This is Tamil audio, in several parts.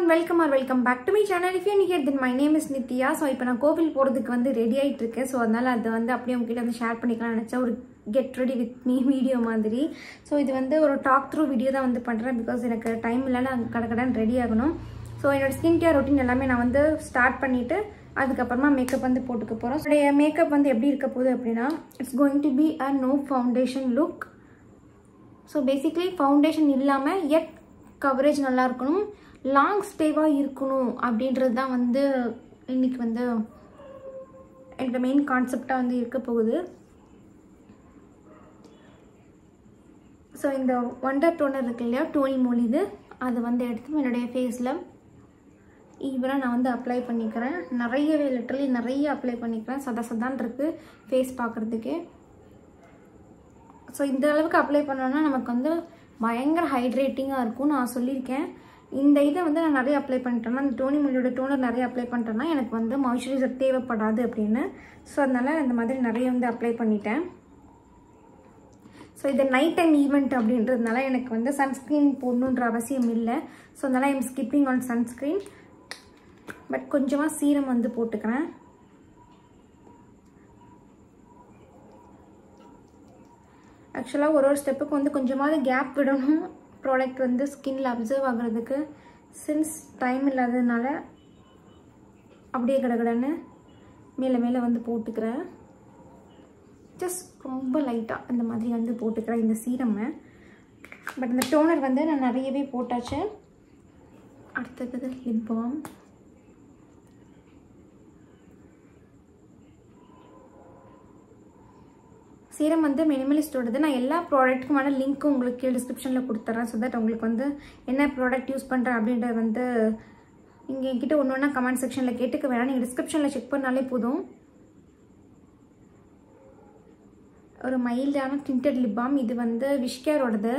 everyone, welcome back to my channel. If you are new here, then my name is Nitya. So இப்போ நான் கோவில் போறதுக்கு வந்து ரெடி ஆயிட்டு இருக்கேன். சோ அதனால அத வந்து அப்படியே உங்ககிட்ட வந்து ஷேர் பண்ணிக்கலாம் நினைச்சேன். ஒரு get ready with me video மாதிரி. சோ இது வந்து ஒரு டாக் த்ரூ வீடியோ தான் வந்து பண்றேன் because எனக்கு டைம் இல்ல, நான் கடகடன் ரெடி ஆகணும். சோ என்னோட ஸ்கின் கேர் ரொட்டீன் எல்லாமே நான் வந்து ஸ்டார்ட் பண்ணிட்டு அதுக்கு அப்புறமா மேக்கப் வந்து போட்டுக்க போறோம். சோ மேக்கப் வந்து எப்படி இருக்க போகுது அப்படினா it's going to be a no foundation look. So basically foundation இல்லாம yet coverage நல்லா இருக்கணும், லாங் ஸ்டேவா இருக்கணும் அப்படின்றது தான் வந்து இன்னைக்கு வந்து என்னோட மெயின் கான்செப்டா வந்து இருக்க போகுது. ஸோ இந்த ஒண்டர் டோனர் இருக்கு இல்லையா, டோனி மோலிது, அதை வந்து எடுத்து என்னுடைய ஃபேஸில் ஈவனாக நான் வந்து அப்ளை பண்ணிக்கிறேன். நிறையவே லிட்டரலி நிறைய அப்ளை பண்ணிக்கிறேன். சதான் இருக்குது ஃபேஸ் பார்க்குறதுக்கே. ஸோ இந்த அளவுக்கு அப்ளை பண்ணோன்னா நமக்கு வந்து பயங்கர ஹைட்ரேட்டிங்காக இருக்கும். நான் சொல்லியிருக்கேன், இந்த இதை வந்து நான் நிறைய அப்ளை பண்ணிட்டேன்னா, இந்த டோனி மோலியோட டோனர் நிறைய அப்ளை பண்ணிட்டேன்னா எனக்கு வந்து மாய்ஸ்சரைசர் தேவைப்படாது அப்படின்னு. ஸோ அதனால் இந்த மாதிரி நிறைய வந்து அப்ளை பண்ணிட்டேன். ஸோ இது நைட் டைம் ஈவெண்ட் அப்படின்றதுனால எனக்கு வந்து சன்ஸ்க்ரீன் போடணுன்ற அவசியம் இல்லை. ஸோ அதனால் I'm skipping on sunscreen. But கொஞ்சமாக சீரம் வந்து போட்டுக்கிறேன். ஆக்சுவலாக ஒரு ஸ்டெப்புக்கு வந்து கொஞ்சமாவது கேப் விடணும் ப்ராடக்ட் வந்து ஸ்கின்ல அப்சர்வ் ஆகுறதுக்கு. சின்ஸ் டைம் இல்லாததுனால அப்படியே கடகடன்னு மேலே வந்து போட்டுக்கிறேன். ஜஸ்ட் ரொம்ப லைட்டாக இந்த மாதிரி வந்து போட்டுக்கிறேன் இந்த சீரமை. பட் இந்த டோனர் வந்து நான் நிறையவே போட்டாச்சு. அடுத்தது லிப் பாம். சீரம் வந்து மினிமலிஸ்டோடது. நான் எல்லா ப்ராடக்ட்டுக்குமான லிங்க்கும் உங்களுக்கு டிஸ்கிரிப்ஷனில் கொடுத்துட்றேன். ஸோ தட் உங்களுக்கு வந்து என்ன ப்ராடக்ட் யூஸ் பண்ணுறேன் அப்படின்றத வந்து இங்கே என்கிட்ட ஒன்று ஒன்றா கமெண்ட் செக்ஷனில் கேட்டுக்க வேணாம், நீங்கள் டிஸ்கிரிப்ஷனில் செக் பண்ணாலே போதும். ஒரு மைல்டான டிண்டட் லிப் பாம். இது வந்து விஷ்-கேரோடது.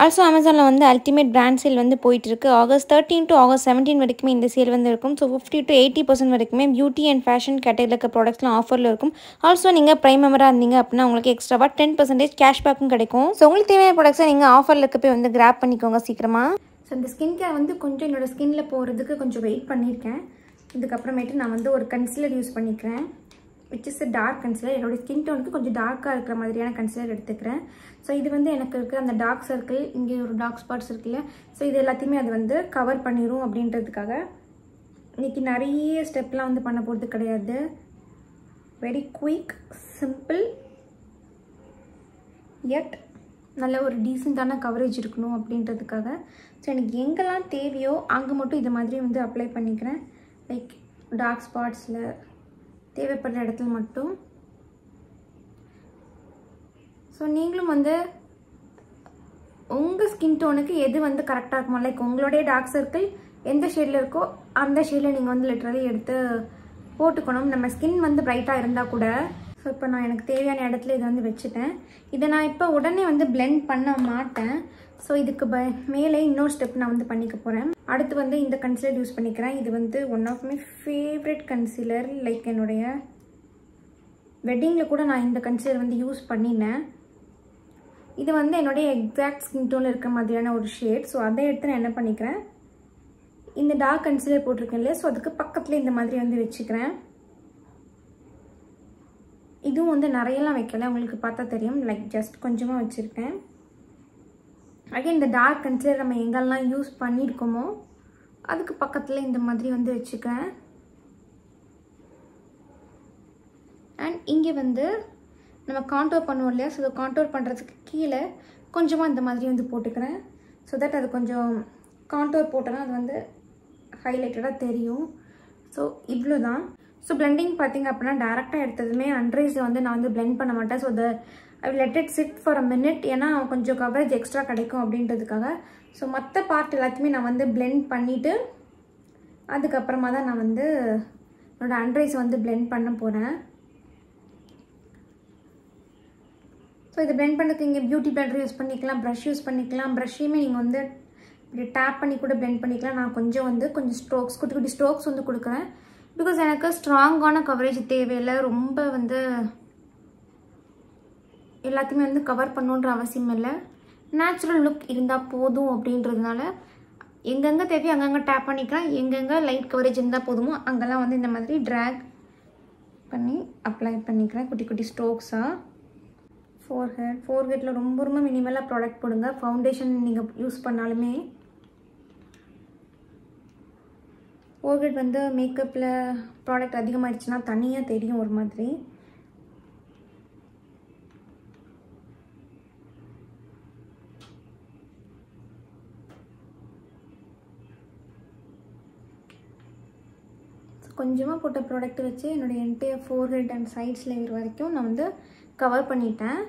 ஆல்சோ அமேசானில் வந்து அல்டிமேட் பிராண்ட் சேல் வந்து போயிட்டுருக்கு. ஆகஸ்ட் 13 to ஆகஸ்ட் 17 வரைக்குமே இந்த சேல் வந்து இருக்கும். ஸோ 50 to 80% வரைக்குமே பியூட்டி அண்ட் ஃபேஷன் கேட்டகரியில் இருக்க ப்ராடக்ட்ஸ்லாம் ஆஃபரில் இருக்கும். ஆல்சோ நீங்கள் ப்ரைம் மெம்பராக இருந்தீங்க அப்படின்னா உங்களுக்கு எக்ஸ்ட்ராவாக 10% கேஷ்பேக்கும் கிடைக்கும். ஸோ உங்களுக்கு தேவையான ப்ராடக்ட்ஸை நீங்கள் ஆஃபரில் இருக்க போய் வந்து கிராப் பண்ணிக்கோங்க சீக்கிரமாக. ஸோ இந்த ஸ்கின் கேர் வந்து கொஞ்சம் என்னோடய ஸ்கின்னில் போகிறதுக்கு கொஞ்சம் வெயிட் பண்ணியிருக்கேன். இதுக்கப்புறமேட்டு நான் வந்து ஒரு கன்சிலர் யூஸ் பண்ணிக்கிறேன், விச் இஸ் டார்க் கன்சிலர். என்னோடய ஸ்கின் டோனுக்கு கொஞ்சம் டார்க்காக இருக்கிற மாதிரியான கன்சிலர் எடுத்துக்கிறேன். ஸோ இது வந்து எனக்கு இருக்கிற அந்த டார்க் சர்க்கிள், இங்கே ஒரு டார்க் ஸ்பாட்ஸ் இருக்குல்ல, ஸோ இது எல்லாத்தையுமே அது வந்து கவர் பண்ணிடும் அப்படின்றதுக்காக. இன்றைக்கி நிறைய ஸ்டெப்லாம் வந்து பண்ண போகிறது கிடையாது. வெரி குயிக், சிம்பிள், எட் நல்ல ஒரு டீசெண்டான கவரேஜ் இருக்கணும் அப்படின்றதுக்காக. ஸோ எனக்கு எங்கெல்லாம் தேவையோ அங்கே மட்டும் இது மாதிரி வந்து அப்ளை பண்ணிக்கிறேன். லைக் டார்க் ஸ்பாட்ஸில் தேவைப்படுற இடத்துல மட்டும். ஸோ நீங்களும் வந்து உங்கள் ஸ்கின் டோனுக்கு எது வந்து கரெக்டாக இருக்குமா, லைக் உங்களுடைய டார்க் சர்க்கிள் எந்த ஷேடில் இருக்கோ அந்த ஷேடில் நீங்கள் வந்து லிட்டரலி எடுத்து போட்டுக்கணும். நம்ம ஸ்கின் வந்து பிரைட்டாக இருந்தால் கூட. ஸோ இப்போ நான் எனக்கு தேவையான இடத்துல இதை வந்து வச்சுட்டேன். இதை நான் இப்போ உடனே வந்து பிளெண்ட் பண்ண மாட்டேன். ஸோ இதுக்கு மேலே இன்னொரு ஸ்டெப் நான் வந்து பண்ணிக்க போகிறேன். அடுத்து வந்து இந்த கன்சிலர் யூஸ் பண்ணிக்கிறேன். இது வந்து one of my favourite concealer. Like என்னுடைய வெட்டிங்கில் கூட நான் இந்த கன்சிலர் வந்து யூஸ் பண்ணினேன். இது வந்து என்னுடைய எக்ஸாக்ட் ஸ்கின் டோனில் இருக்கிற மாதிரியான ஒரு ஷேட். ஸோ அதை எடுத்து நான் என்ன பண்ணிக்கிறேன், இந்த டார்க் கன்சிலர் போட்டிருக்கேன் இல்லையா, ஸோ அதுக்கு பக்கத்தில் இந்த மாதிரி வந்து வச்சுக்கிறேன். இதுவும் வந்து நிறையலாம் வைக்கல, உங்களுக்கு பார்த்தா தெரியும், லைக் ஜஸ்ட் கொஞ்சமாக வச்சுருக்கேன். அகைன் இந்த டார்க் கன்சிலர் நம்ம எங்கெல்லாம் யூஸ் பண்ணியிருக்கோமோ அதுக்கு பக்கத்தில் இந்த மாதிரி வந்து வச்சுக்கிறேன். அண்ட் இங்கே வந்து நம்ம கான்டோர் பண்ணுவோம் இல்லையா, ஸோ கான்டோர் பண்ணுறதுக்கு கீழே கொஞ்சமாக இந்த மாதிரி வந்து போட்டுக்கிறேன். ஸோ தட் அது கொஞ்சம் கான்டோர் போட்டோன்னா அது வந்து ஹைலைட்டடாக தெரியும். ஸோ இவ்வளோ தான். ஸோ பிளெண்டிங் பார்த்திங்க அப்படின்னா டேரெக்டாக எடுத்ததுமே அண்ட்ரைஸில் வந்து நான் வந்து பிளெண்ட் பண்ண மாட்டேன். So I will let it chit for a minute, ஏன்னா கொஞ்சம் கவரேஜ் எக்ஸ்ட்ரா கிடைக்கும் அப்படின்றதுக்காக. ஸோ மற்ற பார்ட் எல்லாத்தையுமே நான் வந்து பிளெண்ட் பண்ணிவிட்டு அதுக்கப்புறமா தான் நான் வந்து என்னோடய அண்ட்ரைஸை வந்து பிளெண்ட் பண்ண போகிறேன். ஸோ இதை பிளெண்ட் பண்ணுறதுக்கு இங்கே பியூட்டி பிளெண்டர் யூஸ் பண்ணிக்கலாம், ப்ரஷ் யூஸ் பண்ணிக்கலாம். ப்ரஷ்ஷையுமே நீங்கள் வந்து இப்படி டேப் பண்ணி கூட பிளெண்ட் பண்ணிக்கலாம். நான் கொஞ்சம் ஸ்ட்ரோக்ஸ், குட்டி குட்டி ஸ்ட்ரோக்ஸ் வந்து கொடுக்குறேன். பிகாஸ் எனக்கு ஸ்ட்ராங்கான கவரேஜ் தேவையில்லை, ரொம்ப வந்து எல்லாத்தையுமே வந்து கவர் பண்ணணுன்ற அவசியம் இல்லை. நேச்சுரல் லுக் இருந்தால் போதும் அப்படின்றதுனால எங்கெங்கே தேவையோ அங்கங்கே டேப் பண்ணிக்கலாம். எங்கெங்கே லைட் கவரேஜ் இருந்தால் போதுமோ அங்கெல்லாம் வந்து இந்த மாதிரி ட்ராக் பண்ணி அப்ளை பண்ணிக்கிறேன் குட்டி குட்டி ஸ்ட்ரோக்ஸாக. ஃபோர்ஹெட்டில் ரொம்ப ரொம்ப மினிமலாக ப்ராடக்ட் போடுங்க. ஃபவுண்டேஷன் நீங்கள் யூஸ் பண்ணாலுமே ஃபோர்ஹெட் வந்து மேக்கப்பில் ப்ராடக்ட் அதிகமாகிடுச்சுன்னா தனியாக தெரியும் ஒரு மாதிரி. கொஞ்சமாக போட்ட ப்ராடக்ட் வச்சு என்னுடைய entire forehead and sides layer வரைக்கும் நான் வந்து கவர் பண்ணிட்டேன்.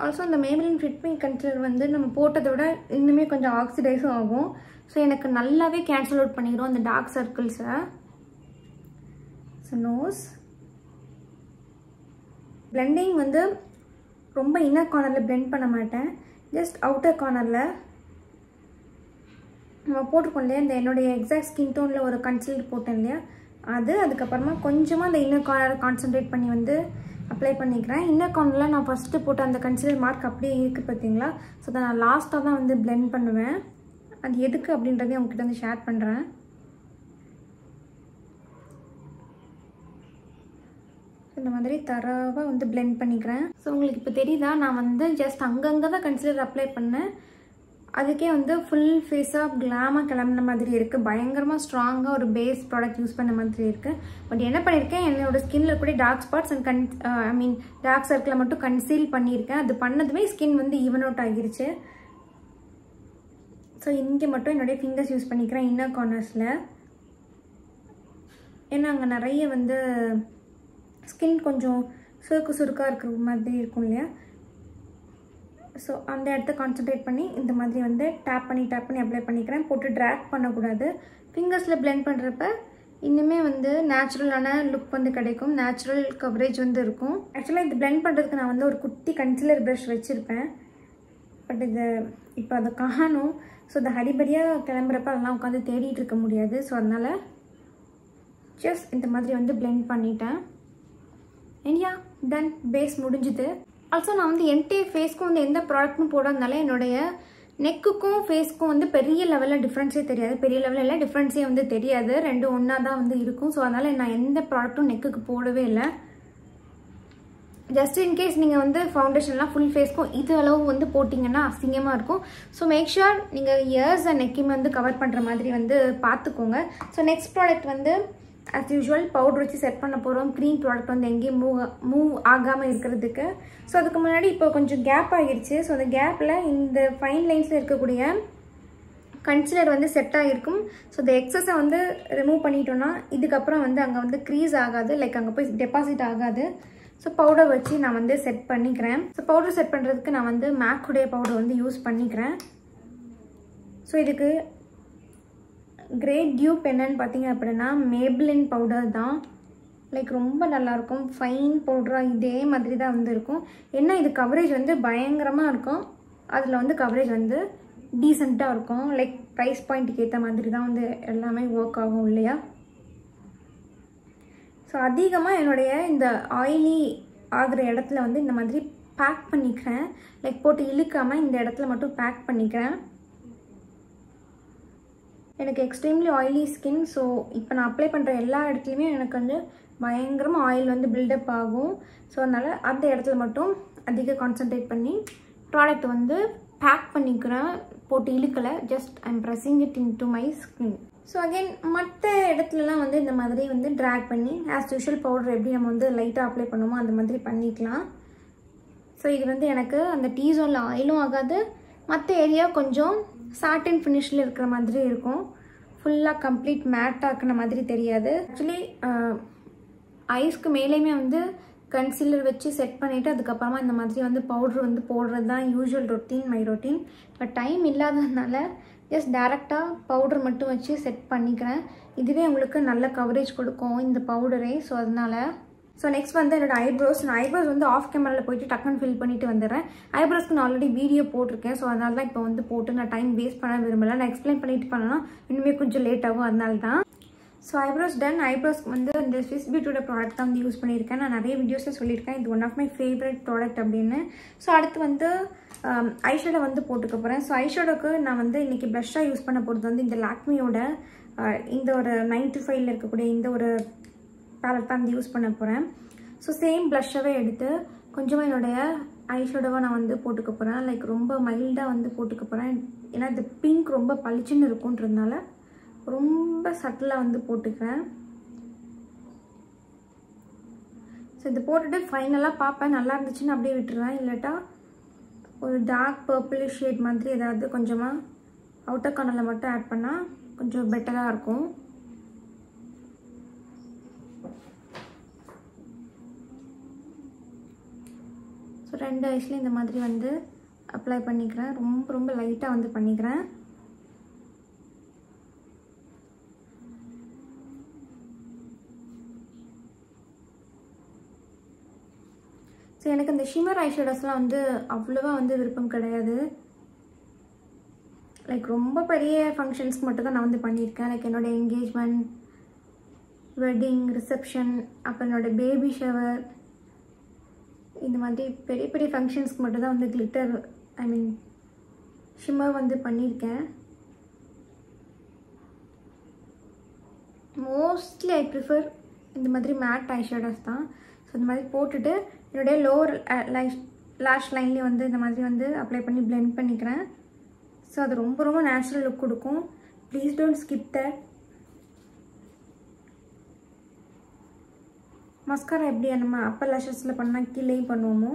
ஆல்சோ இந்த மேப்லின் ஃபிட் மீ கன்சிலர் வந்து நம்ம போட்டதை விட இன்னுமே கொஞ்சம் ஆக்சிடைஸும் ஆகும். ஸோ எனக்கு நல்லாவே கேன்சல் அவுட் பண்ணிக்கிறோம் அந்த டார்க் சர்க்கிள்ஸை. ஸோ நோஸ் பிளெண்டிங் வந்து ரொம்ப இன்னர் கார்னரில் பிளெண்ட் பண்ண மாட்டேன். ஜஸ்ட் அவுட்டர் கார்னரில் நம்ம போட்டிருக்கோம் இல்லையா, இந்த என்னுடைய எக்ஸாக்ட் ஸ்கின் டோனில் ஒரு கன்சிலர் போட்டேன் இல்லையா, அதுக்கப்புறமா கொஞ்சமாக அந்த இன்னர் கார்னரை கான்சன்ட்ரேட் பண்ணி வந்து அப்ளை பண்ணிக்கிறேன். இன்னர் கார்னரில் நான் ஃபஸ்ட்டு போட்ட அந்த கன்சிலர் மார்க் அப்படியே இருக்குது பார்த்தீங்களா. ஸோ அதை நான் லாஸ்ட்டாக தான் வந்து பிளெண்ட் பண்ணுவேன். அது எதுக்கு அப்படின்றதையும் உங்ககிட்ட வந்து ஷேர் பண்ணுறேன். இந்த மாதிரி தரவாக வந்து பிளெண்ட் பண்ணிக்கிறேன். ஸோ உங்களுக்கு இப்போ தெரியுதா, நான் வந்து ஜஸ்ட் அங்கங்கே தான் கன்சிலர் அப்ளை பண்ணேன். அதுக்கே வந்து ஃபுல் ஃபேஸாக கிளாமாக கிளம்புன மாதிரி இருக்குது. பயங்கரமாக ஸ்ட்ராங்காக ஒரு பேஸ் ப்ராடக்ட் யூஸ் பண்ண மாதிரி இருக்குது. பட் என்ன பண்ணியிருக்கேன், என்னோடய ஸ்கின்னில் கூட டார்க் ஸ்பாட்ஸ் அண்ட் டார்க் சர்க்கிளை மட்டும் கன்சீல் பண்ணியிருக்கேன். அது பண்ணதுமே ஸ்கின் வந்து ஈவன் அவுட் ஆகிருச்சு. ஸோ இங்கே மட்டும் என்னுடைய ஃபிங்கர்ஸ் யூஸ் பண்ணிக்கிறேன் இன்னர் கார்னர்ஸில். ஏன்னா அங்கே நிறைய வந்து ஸ்கின் கொஞ்சம் சுருக்காக இருக்கிற மாதிரி இருக்கும் இல்லையா. ஸோ அந்த இடத்த கான்சன்ட்ரேட் பண்ணி இந்த மாதிரி வந்து டேப் பண்ணி அப்ளை பண்ணிக்கிறேன். போட்டு ட்ராக் பண்ணக்கூடாது. ஃபிங்கர்ஸில் பிளெண்ட் பண்ணுறப்ப இன்னுமே வந்து நேச்சுரலான லுக் வந்து கிடைக்கும். நேச்சுரல் கவரேஜ் வந்து இருக்கும். ஆக்சுவலாக இது பிளெண்ட் பண்ணுறதுக்கு நான் வந்து ஒரு குட்டி கன்சிலர் ப்ரஷ் வச்சுருப்பேன். பட் இது இப்போ அதை காணும். ஸோ இந்த ஹரிபரியாக கிளம்புறப்ப அதெல்லாம் உட்காந்து தேடிட்டு இருக்க முடியாது. ஸோ அதனால் ஜஸ்ட் இந்த மாதிரி வந்து பிளெண்ட் பண்ணிட்டேன். இண்டியா டன், பேஸ் முடிஞ்சுது. ஆல்சோ நான் வந்து என்டையர் ஃபேஸ்க்கும் வந்து எந்த ப்ராடக்ட்டும் போடாதனால என்னுடைய நெக்குக்கும் ஃபேஸ்க்கும் வந்து பெரிய லெவலில் டிஃப்ரென்ஸே தெரியாது. பெரிய லெவலில் இல்லை, டிஃப்ரென்ஸே வந்து தெரியாது. ரெண்டும் ஒன்றா தான் வந்து இருக்கும். ஸோ அதனால் நான் எந்த ப்ராடக்ட்டும் நெக்குக்கு போடவே இல்லை. ஜஸ்ட் இன்கேஸ் நீங்கள் வந்து ஃபவுண்டேஷன்லாம் ஃபுல் ஃபேஸ்க்கும் இது அளவு வந்து போட்டிங்கன்னா அசிங்கமாக இருக்கும். ஸோ மேக் ஷுர் நீங்கள் இயர்ஸ் அண்ட் நெக்கையுமே வந்து கவர் பண்ணுற மாதிரி வந்து பார்த்துக்கோங்க. ஸோ நெக்ஸ்ட் ப்ராடக்ட் வந்து as usual பவுடர் வச்சு செட் பண்ண போகிறோம். க்ரீம் ப்ராடக்ட் வந்து எங்கேயும் மூவ் ஆகாமல் இருக்கிறதுக்கு. ஸோ அதுக்கு முன்னாடி இப்போ கொஞ்சம் கேப் ஆகிடுச்சு. ஸோ அந்த கேப்பில் இந்த ஃபைன் லைன்ஸில் இருக்கக்கூடிய கன்சிலர் வந்து செட் ஆகிருக்கும். ஸோ இந்த எக்ஸஸை வந்து ரிமூவ் பண்ணிட்டோன்னா இதுக்கப்புறம் வந்து அங்கே வந்து க்ரீஸ் ஆகாது, லைக் அங்கே போய் டெபாசிட் ஆகாது. ஸோ பவுடர் வச்சு நான் வந்து செட் பண்ணிக்கிறேன். ஸோ பவுடர் செட் பண்ணுறதுக்கு நான் வந்து மேக்குடைய பவுடர் வந்து யூஸ் பண்ணிக்கிறேன். ஸோ இதுக்கு கிரேட் டியூப் என்னன்னு பார்த்தீங்க அப்படின்னா மேப்லின் பவுடர் தான். லைக் ரொம்ப நல்லாயிருக்கும். ஃபைன் பவுடராக இதே மாதிரி தான் வந்து இருக்கும். ஏன்னா இது கவரேஜ் வந்து பயங்கரமாக இருக்கும். அதில் வந்து கவரேஜ் வந்து டீசெண்டாக இருக்கும். லைக் ப்ரைஸ் பாயிண்ட்டுக்கு ஏற்ற மாதிரி தான் வந்து எல்லாமே ஒர்க் ஆகும் இல்லையா. ஸோ அதிகமாக என்னுடைய இந்த ஆயிலி ஆகிற இடத்துல வந்து இந்த மாதிரி பேக் பண்ணிக்கிறேன். லைக் போட்டு இழுக்காமல் இந்த இடத்துல மட்டும் பேக் பண்ணிக்கிறேன். எனக்கு எக்ஸ்ட்ரீம்லி ஆயிலி ஸ்கின். ஸோ இப்போ நான் அப்ளை பண்ணுற எல்லா இடத்துலையுமே எனக்கு வந்து பயங்கரமாக ஆயில் வந்து பில்டப் ஆகும். ஸோ அதனால் அந்த இடத்துல மட்டும் அதிக கான்சன்ட்ரேட் பண்ணி ப்ராடக்ட் வந்து பேக் பண்ணிக்கிறேன். போட்டு இழுக்கலை, just I'm pressing it into my skin. So again மற்ற இடத்துலலாம் வந்து இந்த மாதிரி வந்து ட்ராக் பண்ணி ஆஸ் யூஷுவல் பவுடர் எப்படி நம்ம வந்து லைட்டாக அப்ளை பண்ணுமோ அந்த மாதிரி பண்ணிக்கலாம். ஸோ இது வந்து எனக்கு அந்த டீ ஜோனில் ஆயிலும் ஆகாது, மற்ற ஏரியா கொஞ்சம் சாட்டன் ஃபினிஷில் இருக்கிற மாதிரி இருக்கும். ஃபுல்லாக கம்ப்ளீட் மேட்டாக்குன மாதிரி தெரியாது. ஆக்சுவலி ஐஸ்க்கு மேலேயுமே வந்து கன்சீலர் வச்சு செட் பண்ணிவிட்டு அதுக்கப்புறமா இந்த மாதிரி வந்து பவுட்ரு வந்து போடுறது தான் usual routine, my routine. But time இல்லாததுனால ஜஸ்ட் டேரெக்டாக பவுடர் மட்டும் வச்சு செட் பண்ணிக்கிறேன். இதுவே உங்களுக்கு நல்ல கவரேஜ் கொடுக்கும் இந்த பவுடரே. ஸோ அதனால் ஸோ நெக்ஸ்ட் வந்து என்னோடய ஐப்ரோஸ். நான் ஐப்ரோஸ் வந்து ஆஃப் கேமராவில் போயிட்டு டக்குன்னு ஃபில் பண்ணிவிட்டு வந்துடுறேன். ஐப்ரோஸ்க்கு நான் ஆல்ரெடி வீடியோ போட்டிருக்கேன். ஸோ அதனால தான் இப்போ வந்து போட்டு நான் டைம் வேஸ்ட் பண்ண விரும்பலை. நான் எக்ஸ்பிளைன் பண்ணிட்டு பண்ணேன்னா இன்னுமே கொஞ்சம் லேட் ஆகும். அதனால தான் ஸோ ஐப்ரோஸ் டன். ஐப்ரோஸ்க்கு வந்து இந்த ஸ்விஸ் பியூட்டியோட ப்ராடக்ட் தான் வந்து யூஸ் பண்ணியிருக்கேன். நான் நிறைய வீடியோஸில் சொல்லியிருக்கேன் இது one of my favourite product அப்படின்னு. ஸோ அடுத்து வந்து ஐஷேடோ வந்து போட்டுக்க போகிறேன். ஸோ ஐஷேடோக்கு நான் வந்து இன்றைக்கி ப்ளஷ்ஷாக யூஸ் பண்ண போகிறது வந்து இந்த லாக்மியோட இந்த ஒரு 95ல் இருக்கக்கூடிய இந்த ஒரு பேலட் தான் வந்து யூஸ் பண்ண போகிறேன். ஸோ சேம் ப்ளஷ்ஷாகவே எடுத்து கொஞ்சமாக என்னுடைய ஐஷேடோவை நான் வந்து போட்டுக்க போகிறேன். லைக் ரொம்ப மைல்டாக வந்து போட்டுக்க போகிறேன். ஏன்னா இந்த பிங்க் ரொம்ப பளிச்சுன்னு இருக்குன்றதுனால ரொம்ப சட்டிலாக வந்து போட்டுக்கிறேன். ஸோ இது போட்டுட்டு ஃபைனலாக பார்ப்பேன், நல்லா இருந்துச்சுன்னு அப்படியே விட்டுருவேன். இல்லாட்டா ஒரு டார்க் பர்பிள் ஷேட் மாதிரி ஏதாவது கொஞ்சமாக அவுட்டர் கார்னரில் மட்டும் ஆட் பண்ணால் கொஞ்சம் பெட்டராக இருக்கும். ஸோ 2 ஐஸ்லேயும் இந்த மாதிரி வந்து அப்ளை பண்ணிக்கிறேன். ரொம்ப ரொம்ப லைட்டாக வந்து பண்ணிக்கிறேன். ஸோ எனக்கு இந்த ஷிமர் ஐஷேடோஸ்லாம் வந்து அவ்வளோவா வந்து விருப்பம் கிடையாது. லைக் ரொம்ப பெரிய ஃபங்க்ஷன்ஸ்க்கு மட்டும் தான் நான் வந்து பண்ணியிருக்கேன். லைக் என்னோடய என்கேஜ்மெண்ட், வெட்டிங், ரிசப்ஷன், அப்புறம் என்னோடய பேபி ஷவர், இந்த மாதிரி பெரிய பெரிய ஃபங்க்ஷன்ஸ்க்கு மட்டும் தான் வந்து கிளிட்டர் ஷிம்மர் வந்து பண்ணியிருக்கேன். மோஸ்ட்லி ஐ ப்ரிஃபர் இந்த மாதிரி மேட் ஐஷேடோஸ் தான். ஸோ இந்த மாதிரி போட்டுட்டு என்னுடைய லோவர் லாஷ் லைன்லேயும் வந்து இந்த மாதிரி வந்து அப்ளை பண்ணி பிளெண்ட் பண்ணிக்கிறேன். ஸோ அது ரொம்ப ரொம்ப நேச்சுரல் லுக் கொடுக்கும். Please don't skip that. Mascara எப்படி நம்ம அப்பர் லேஷஸில் பண்ணால் கீழேயும் பண்ணுவோமோ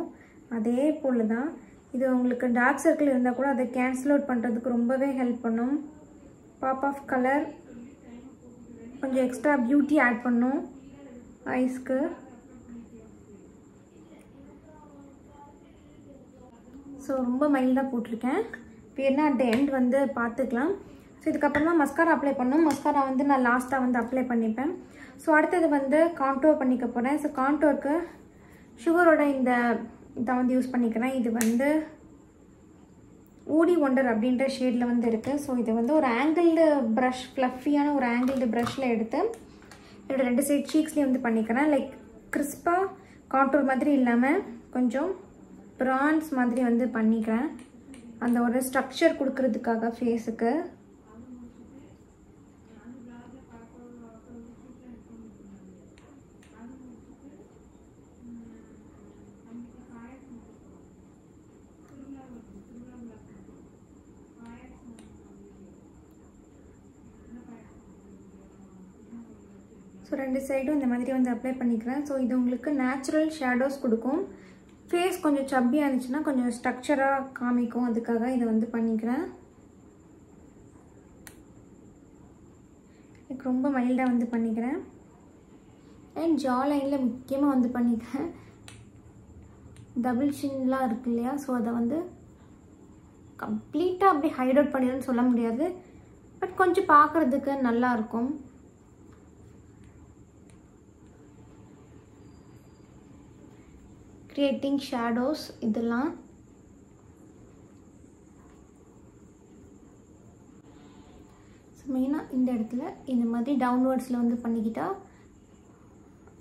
அதே போல் தான் இது. உங்களுக்கு டார்க் சர்க்கிள் இருந்தால் கூட அதை கேன்சல் அவுட் பண்ணுறதுக்கு ரொம்பவே ஹெல்ப் பண்ணும். பாப் ஆஃப் கலர், கொஞ்சம் எக்ஸ்ட்ரா பியூட்டி ஆட் பண்ணும் ஐஸ்க்கு. ஸோ ரொம்ப மைல்டாக போட்டிருக்கேன். இப்போ என்ன அட் த எண்ட் வந்து பார்த்துக்கலாம். ஸோ இதுக்கப்புறமா மஸ்காரா அப்ளை பண்ணணும். மஸ்காரா வந்து நான் லாஸ்ட்டாக வந்து அப்ளை பண்ணிப்பேன். ஸோ அடுத்தது வந்து கான்டோர் பண்ணிக்க போகிறேன். ஸோ கான்டோருக்கு சுகரோட இந்த இதை வந்து யூஸ் பண்ணிக்கிறேன். இது வந்து ஊடி ஒண்டர் அப்படின்ற ஷேடில் வந்து இருக்குது. ஸோ இது வந்து ஒரு ஆங்கிள்டு ப்ரஷ், ஃப்ளஃபியான ஒரு ஆங்கிள்டு ப்ரஷில் எடுத்து என்னோட 2 சைட் சீக்ஸ்லேயும் வந்து பண்ணிக்கிறேன். லைக் கிறிஸ்பாக கான்டோர் மாதிரி இல்லாமல் கொஞ்சம் ப்ரான்ஸ் மாதிரி வந்து பண்ணிக்கிறேன். அந்த ஒரு ஸ்ட்ரக்சர் கொடுக்கறதுக்காக ஃபேஸுக்கு. ஸோ 2 சைடும் இந்த மாதிரி வந்து அப்ளை பண்ணிக்கிறேன். ஸோ இது உங்களுக்கு நேச்சுரல் ஷேடோஸ் கொடுக்கும். ஃபேஸ் கொஞ்சம் சப்பியாக இருந்துச்சுன்னா கொஞ்சம் ஸ்ட்ரக்சராக காமிக்கும். அதுக்காக இதை வந்து பண்ணிக்கிறேன். எனக்கு ரொம்ப மைல்டாக வந்து பண்ணிக்கிறேன். அண்ட் ஜா லைனில் முக்கியமாக வந்து பண்ணிக்கிறேன். டபுள் சின்லாம் இருக்கு இல்லையா, ஸோ அதை வந்து கம்ப்ளீட்டாக அப்படி ஹைட் அவுட் பண்ணிடுன்னு சொல்ல முடியாது, பட் கொஞ்சம் பார்க்குறதுக்கு நல்லாயிருக்கும். கிரியேட்டிங் ஷேடோஸ் இதெல்லாம். ஸோ மெயினாக இந்த இடத்துல இந்த மாதிரி டவுன்வர்ட்ஸில் வந்து பண்ணிக்கிட்டால்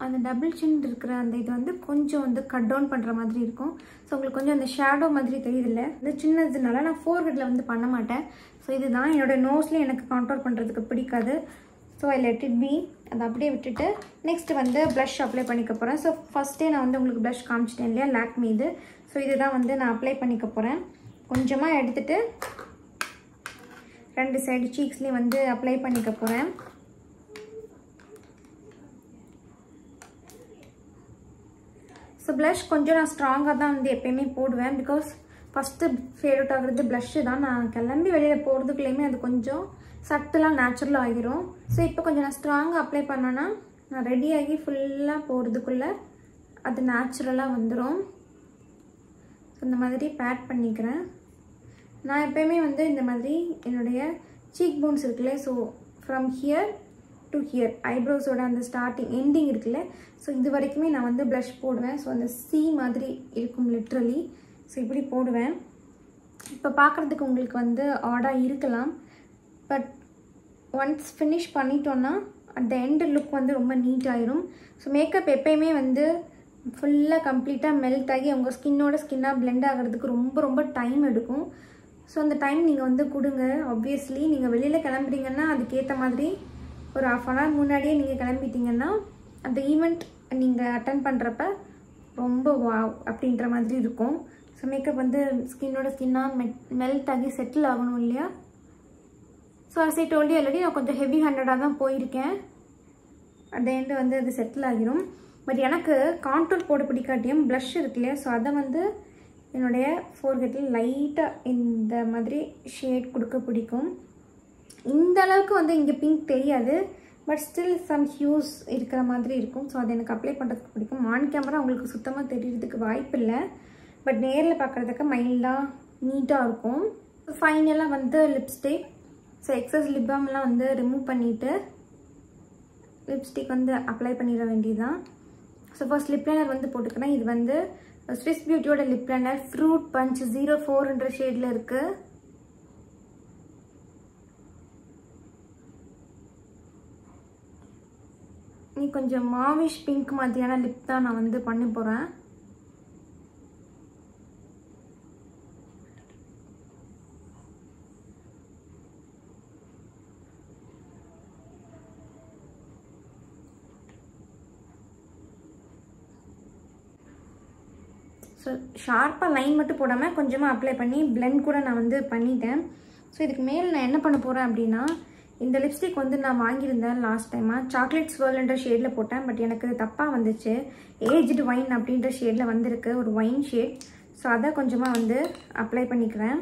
அந்த டபுள் சின் இருக்கிற அந்த இது வந்து கொஞ்சம் வந்து கட் டவுன் பண்ணுற மாதிரி இருக்கும். ஸோ உங்களுக்கு கொஞ்சம் அந்த ஷேடோ மாதிரி தெரியுதில்ல, இந்த சின்னதுனால நான் ஃபோர்ஹெட்டில் வந்து பண்ண மாட்டேன். ஸோ இதுதான் என்னோடய நோஸ்லேயே எனக்கு கான்டோர் பண்ணுறதுக்கு பிடிக்காது. So I let it be. அதை அப்படியே விட்டுட்டு நெக்ஸ்ட் வந்து ப்ளஷ் அப்ளை பண்ணிக்க போகிறேன். ஸோ ஃபஸ்ட்டே நான் வந்து உங்களுக்கு ப்ளஷ் காமிச்சிட்டேன் இல்லையா, லாக்மி இது. ஸோ இதுதான் வந்து நான் அப்ளை பண்ணிக்க போகிறேன். கொஞ்சமாக எடுத்துகிட்டு 2 சைடு சீக்ஸ்லேயும் வந்து அப்ளை பண்ணிக்க போகிறேன். ஸோ ப்ளஷ் கொஞ்சம் நான் ஸ்ட்ராங்காக தான் வந்து எப்போயுமே போடுவேன். பிகாஸ் ஃபஸ்ட்டு ஃபேட் அவுட் ஆகுறது ப்ளஷ்ஷு தான். நான் கிளம்பி வெளியில் போகிறதுக்குள்ளேயுமே அது கொஞ்சம் சட்டெல்லாம் நேச்சுரலாக ஆகிரும். ஸோ இப்போ கொஞ்சம் நான் ஸ்ட்ராங்காக அப்ளை பண்ணேன்னா நான் ரெடியாகி ஃபுல்லாக போகிறதுக்குள்ளே அது நேச்சுரலாக வந்துடும். ஸோ இந்த மாதிரி பேட் பண்ணிக்கிறேன். நான் எப்போயுமே வந்து இந்த மாதிரி என்னுடைய சீக் போன்ஸ் இருக்குல்ல, so from here to here ஐப்ரோஸோட அந்த ஸ்டார்டிங் எண்டிங் இருக்குல்ல, ஸோ இது வரைக்குமே நான் வந்து ப்ளஷ் போடுவேன். ஸோ அந்த சி மாதிரி இருக்கும் லிட்ரலி. ஸோ இப்படி போடுவேன். இப்போ பார்க்குறதுக்கு உங்களுக்கு வந்து ஆடாக இருக்கலாம், பட் ஒன்ஸ் ஃபினிஷ் பண்ணிட்டோன்னா அட் த எண்ட் லுக் வந்து ரொம்ப நீட் ஆயிரும். ஸோ மேக்கப் எப்பயுமே வந்து ஃபுல்லாக கம்ப்ளீட்டாக மெல்ட் ஆகி உங்கள் ஸ்கின்னோட ஸ்கின்னாக பிளெண்ட் ஆகிறதுக்கு ரொம்ப ரொம்ப டைம் எடுக்கும். ஸோ அந்த டைம் நீங்கள் வந்து கொடுங்க. ஆப்வியஸ்லி நீங்கள் வெளியில் கிளம்புறீங்கன்னா அதுக்கேற்ற மாதிரி ஒரு 1/2 hour முன்னாடியே நீங்கள் கிளம்பிட்டீங்கன்னா அந்த ஈவெண்ட் நீங்கள் அட்டன் பண்ணுறப்ப ரொம்ப வாவ் அப்படின்ற மாதிரி இருக்கும். ஸோ மேக்கப் வந்து ஸ்கின்னோட ஸ்கின்னாக மெல்ட் ஆகி செட்டில் ஆகணும் இல்லையா? So as I told you already நான் கொஞ்சம் ஹெவி ஹேண்டடாக தான் போயிருக்கேன். அட் த எண்டு வந்து அது செட்டில் ஆகிரும். பட் எனக்கு கான்டூர் போட பிடிக்காட்டியும் ப்ளஷ் இருக்கு இல்லையா? ஸோ அதை வந்து என்னுடைய ஃபோர்ஹெட்டில் லைட்டாக இந்த மாதிரி ஷேட் கொடுக்க பிடிக்கும். இந்த அளவுக்கு வந்து இங்கே பிங்க் தெரியாது, பட் ஸ்டில் சம் ஹியூஸ் இருக்கிற மாதிரி இருக்கும். ஸோ அதை எனக்கு அப்ளை பண்ணுறதுக்கு பிடிக்கும். ஆன் கேமரா உங்களுக்கு சுத்தமாக தெரியறதுக்கு வாய்ப்பு இல்லை, பட் நேரில் பார்க்குறதுக்கு மைல்டாக நீட்டாக இருக்கும். ஃபைனலாக வந்து லிப்ஸ்டிக். ஸோ எக்ஸஸ் லிப் பாம்லாம் வந்து ரிமூவ் பண்ணிவிட்டு லிப்ஸ்டிக் வந்து அப்ளை பண்ணிட வேண்டியதுதான். ஸோ ஃபர்ஸ்ட் லிப் லைனர் வந்து போட்டுக்கிறேன். இது வந்து ஸ்விஸ் பியூட்டியோட லிப் லைனர் ஃப்ரூட் பஞ்ச் 04 ஷேடில் இருக்குது. நீ கொஞ்சம் மாவிஷ் பிங்க் மாதிரியான லிப் தான் நான் வந்து பண்ண போகிறேன். ஸோ ஷார்ப்பாக லைன் மட்டும் போடாமல் கொஞ்சமாக அப்ளை பண்ணி பிளெண்ட் கூட நான் வந்து பண்ணிட்டேன். ஸோ இதுக்கு மேலே நான் என்ன பண்ண போகிறேன் அப்படின்னா, இந்த லிப்ஸ்டிக் வந்து நான் வாங்கியிருந்தேன் லாஸ்ட் டைமாக சாக்லேட் ஸ்வர்ல்ன்ற ஷேடில் போட்டேன். பட் எனக்கு தப்பாக வந்துச்சு. ஏஜ்டு வைன் அப்படின்ற ஷேடில் வந்திருக்கு, ஒரு வைன் ஷேட். ஸோ அதை கொஞ்சமாக வந்து அப்ளை பண்ணிக்கிறேன்.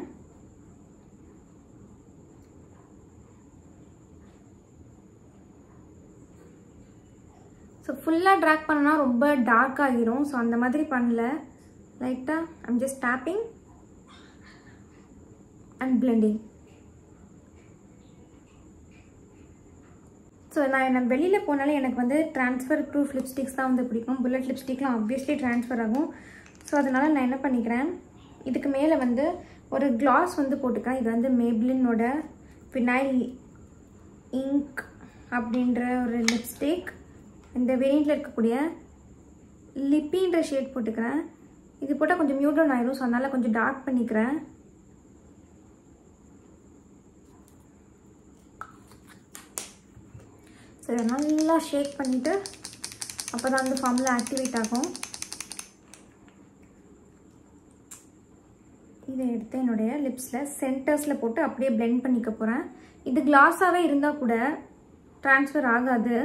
ஸோ ஃபுல்லாக ட்ராக் பண்ணனா ரொம்ப டார்க் ஆகிரும். ஸோ அந்த மாதிரி பண்ணல. லைட்டாக I'm just taping and blending. So நான் வெளியில் போனாலே எனக்கு வந்து ட்ரான்ஸ்ஃபர் ப்ரூஃப் லிப்ஸ்டிக்ஸ் தான் வந்து பிடிக்கும். புல்லட் லிப்ஸ்டிக்லாம் ஆப்வியஸ்லி ட்ரான்ஸ்ஃபர் ஆகும். ஸோ அதனால் நான் என்ன பண்ணிக்கிறேன், இதுக்கு மேலே வந்து ஒரு கிளாஸ் வந்து போட்டுக்கிறேன். இது வந்து மேப்ளினோட ஃபினைல் இங்க் அப்படின்ற ஒரு லிப்ஸ்டிக். இந்த வேரியண்ட்டில் இருக்கக்கூடிய லிப்பின்ற ஷேட் போட்டுக்கிறேன். இது போட்டால் கொஞ்சம் மியூட்டன் ஆயிரும். ஸோ அதனால் கொஞ்சம் டார்க் பண்ணிக்கிறேன். ஸோ இதை நல்லா ஷேக் பண்ணிவிட்டு அப்போ தான் வந்து ஃபார்முலா ஆக்டிவேட் ஆகும். இதை எடுத்து என்னுடைய லிப்ஸில் சென்டர்ஸில் போட்டு அப்படியே பிளெண்ட் பண்ணிக்க போகிறேன். இது கிளாஸாகவே இருந்தால் கூட ட்ரான்ஸ்ஃபர் ஆகாது.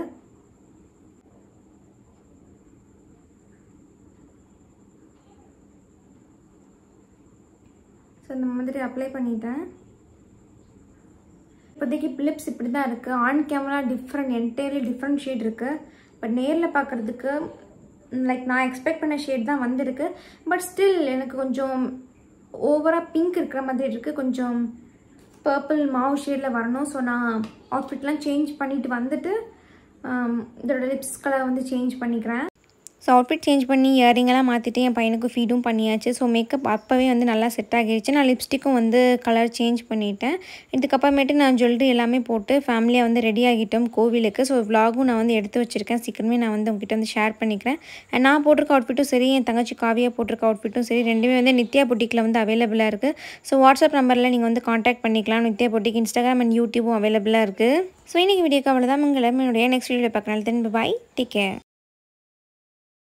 ஸோ இந்த மாதிரி அப்ளை பண்ணிட்டேன். இப்போதைக்கு லிப்ஸ் இப்படி தான் இருக்குது. On camera entirely different shade இருக்குது. பட் நேரில் பார்க்குறதுக்கு லைக் நான் எக்ஸ்பெக்ட் பண்ண ஷேட் தான் வந்திருக்கு. பட் ஸ்டில் எனக்கு கொஞ்சம் ஓவராக பிங்க் இருக்கிற மாதிரி இருக்குது. கொஞ்சம் பர்பிள் மாவு ஷேடில் வரணும். ஸோ நான் அவுட்ஃபிட்லாம் சேஞ்ச் பண்ணிவிட்டு வந்துட்டு இதோட லிப்ஸ் கலர் வந்து சேஞ்ச் பண்ணிக்கிறேன். ஸோ அவுட்ஃபிட் சேஞ்ச் பண்ணி இயரிங்கெல்லாம் மாற்றிட்டு என் பையனுக்கு ஃபீடும் பண்ணியாச்சு. ஸோ மேக்கப் அப்போவே வந்து நல்லா செட் ஆகிடுச்சு. நான் லிப்ஸ்டிக்கும் வந்து கலர் சேஞ்ச் பண்ணிட்டேன். இதுக்கப்புறமேட்டு நான் ஜுவல்லரி எல்லாமே போட்டு ஃபேமிலியாக வந்து ரெடி ஆகிட்டோம் கோவிலுக்கு. ஸோ விலாகும் நான் வந்து எடுத்து வச்சுருக்கேன். சீக்கிரமே நான் வந்து உங்ககிட்ட வந்து ஷேர் பண்ணிக்கிறேன். நான் போட்டிருக்க அவுட்ஃபிட்டும் சரி, என் தங்கச்சி காவியா போட்டிருக்க அவுட்ஃபிட்டும் சரி, ரெண்டுமே வந்து நித்யா பொட்டிக்கில் வந்து அவைலபிளாக இருக்குது. ஸோ வாட்ஸ்அப் நம்பரில் நீங்கள் வந்து காண்டாக்ட் பண்ணிக்கலாம். நித்யா பொட்டிக் இன்ஸ்டாகிராம் அண்ட் யூடியூபும் அவைலபிளாக இருக்குது. ஸோ இன்றைக்கி வீடியோக்கு அவ்வளோதான். உங்களை என்னுடைய நெக்ஸ்ட் வீடியோ பார்க்குறேன். தென் பை, டேக் கேர்.